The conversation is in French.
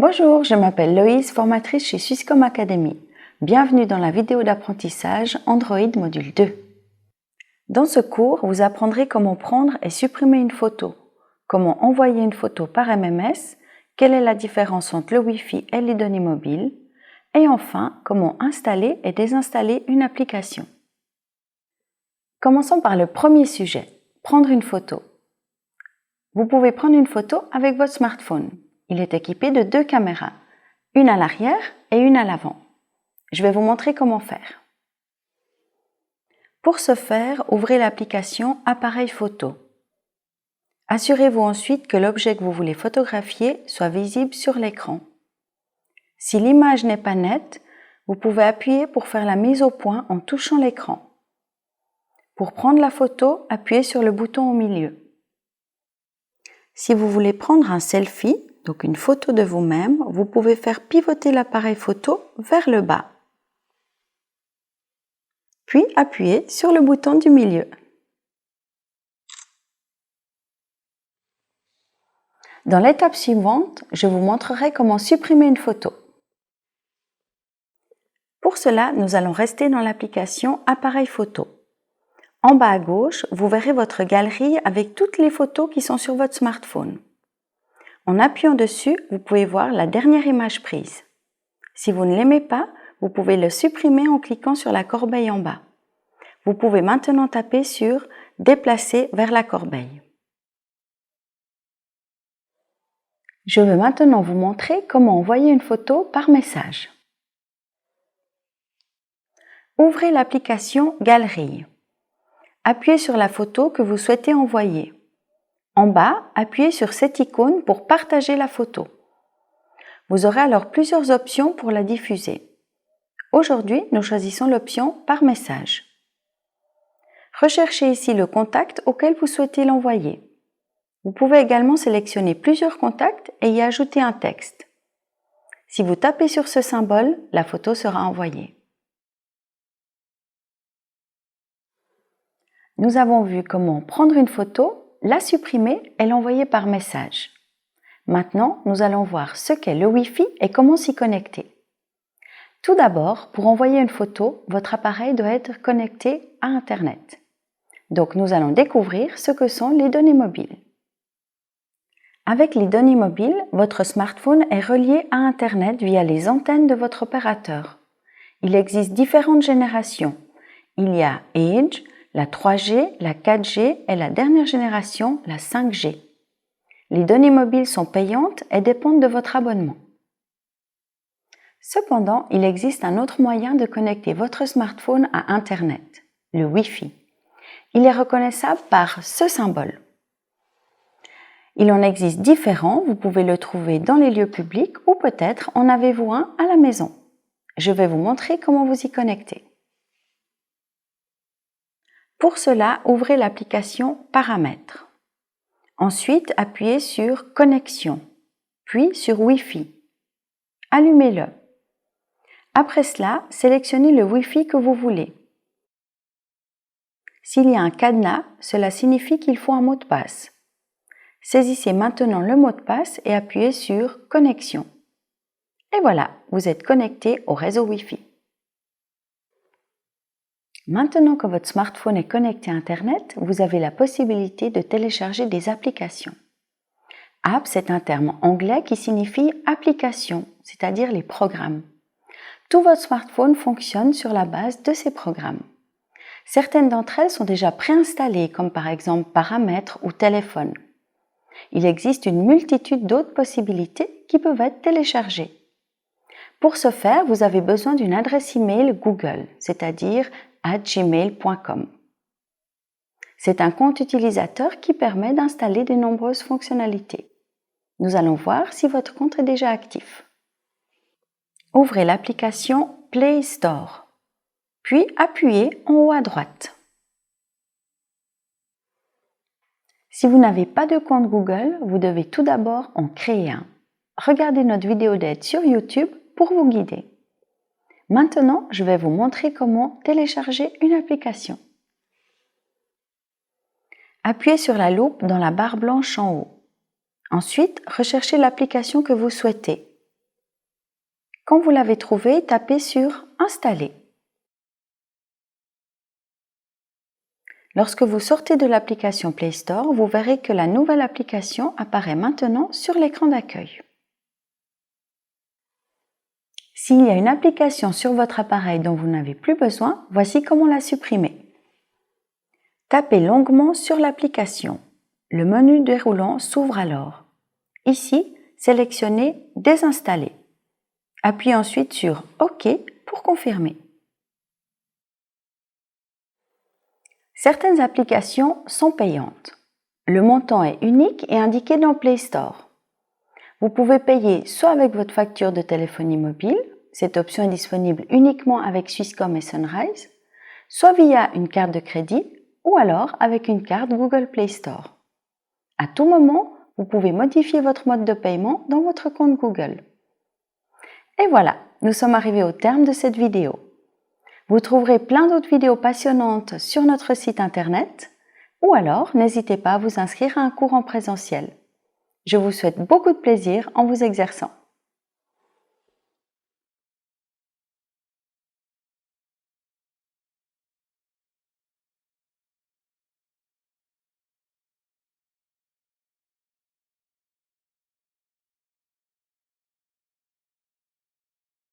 Bonjour, je m'appelle Loïse, formatrice chez Swisscom Academy. Bienvenue dans la vidéo d'apprentissage Android module 2. Dans ce cours, vous apprendrez comment prendre et supprimer une photo, comment envoyer une photo par MMS, quelle est la différence entre le Wi-Fi et les données mobiles, et enfin, comment installer et désinstaller une application. Commençons par le premier sujet, prendre une photo. Vous pouvez prendre une photo avec votre smartphone. Il est équipé de 2 caméras, une à l'arrière et une à l'avant. Je vais vous montrer comment faire. Pour ce faire, ouvrez l'application Appareil photo. Assurez-vous ensuite que l'objet que vous voulez photographier soit visible sur l'écran. Si l'image n'est pas nette, vous pouvez appuyer pour faire la mise au point en touchant l'écran. Pour prendre la photo, appuyez sur le bouton au milieu. Si vous voulez prendre un selfie, donc une photo de vous-même, vous pouvez faire pivoter l'appareil photo vers le bas. Puis appuyez sur le bouton du milieu. Dans l'étape suivante, je vous montrerai comment supprimer une photo. Pour cela, nous allons rester dans l'application Appareil photo. En bas à gauche, vous verrez votre galerie avec toutes les photos qui sont sur votre smartphone. En appuyant dessus, vous pouvez voir la dernière image prise. Si vous ne l'aimez pas, vous pouvez le supprimer en cliquant sur la corbeille en bas. Vous pouvez maintenant taper sur « Déplacer vers la corbeille ». Je vais maintenant vous montrer comment envoyer une photo par message. Ouvrez l'application Galerie. Appuyez sur la photo que vous souhaitez envoyer. En bas, appuyez sur cette icône pour partager la photo. Vous aurez alors plusieurs options pour la diffuser. Aujourd'hui, nous choisissons l'option « Par message ». Recherchez ici le contact auquel vous souhaitez l'envoyer. Vous pouvez également sélectionner plusieurs contacts et y ajouter un texte. Si vous tapez sur ce symbole, la photo sera envoyée. Nous avons vu comment prendre une photo, la supprimer et l'envoyer par message. Maintenant, nous allons voir ce qu'est le Wi-Fi et comment s'y connecter. Tout d'abord, pour envoyer une photo, votre appareil doit être connecté à Internet. Donc, nous allons découvrir ce que sont les données mobiles. Avec les données mobiles, votre smartphone est relié à Internet via les antennes de votre opérateur. Il existe différentes générations. Il y a Edge, la 3G, la 4G et la dernière génération, la 5G. Les données mobiles sont payantes et dépendent de votre abonnement. Cependant, il existe un autre moyen de connecter votre smartphone à Internet, le Wi-Fi. Il est reconnaissable par ce symbole. Il en existe différents, vous pouvez le trouver dans les lieux publics ou peut-être en avez-vous un à la maison. Je vais vous montrer comment vous y connecter. Pour cela, ouvrez l'application Paramètres. Ensuite, appuyez sur Connexion, puis sur Wi-Fi. Allumez-le. Après cela, sélectionnez le Wi-Fi que vous voulez. S'il y a un cadenas, cela signifie qu'il faut un mot de passe. Saisissez maintenant le mot de passe et appuyez sur Connexion. Et voilà, vous êtes connecté au réseau Wi-Fi. Maintenant que votre smartphone est connecté à Internet, vous avez la possibilité de télécharger des applications. App, c'est un terme anglais qui signifie application, c'est-à-dire les programmes. Tout votre smartphone fonctionne sur la base de ces programmes. Certaines d'entre elles sont déjà préinstallées, comme par exemple Paramètres ou Téléphone. Il existe une multitude d'autres possibilités qui peuvent être téléchargées. Pour ce faire, vous avez besoin d'une adresse email Google, c'est-à-dire @gmail.com. C'est un compte utilisateur qui permet d'installer de nombreuses fonctionnalités. Nous allons voir si votre compte est déjà actif. Ouvrez l'application Play Store, puis appuyez en haut à droite. Si vous n'avez pas de compte Google, vous devez tout d'abord en créer un. Regardez notre vidéo d'aide sur YouTube pour vous guider. Maintenant, je vais vous montrer comment télécharger une application. Appuyez sur la loupe dans la barre blanche en haut. Ensuite, recherchez l'application que vous souhaitez. Quand vous l'avez trouvé, tapez sur « Installer ». Lorsque vous sortez de l'application Play Store, vous verrez que la nouvelle application apparaît maintenant sur l'écran d'accueil. S'il y a une application sur votre appareil dont vous n'avez plus besoin, voici comment la supprimer. Tapez longuement sur l'application. Le menu déroulant s'ouvre alors. Ici, sélectionnez « Désinstaller ». Appuyez ensuite sur « OK » pour confirmer. Certaines applications sont payantes. Le montant est unique et indiqué dans Play Store. Vous pouvez payer soit avec votre facture de téléphonie mobile, cette option est disponible uniquement avec Swisscom et Sunrise, soit via une carte de crédit ou alors avec une carte Google Play Store. À tout moment, vous pouvez modifier votre mode de paiement dans votre compte Google. Et voilà, nous sommes arrivés au terme de cette vidéo. Vous trouverez plein d'autres vidéos passionnantes sur notre site internet ou alors n'hésitez pas à vous inscrire à un cours en présentiel. Je vous souhaite beaucoup de plaisir en vous exerçant.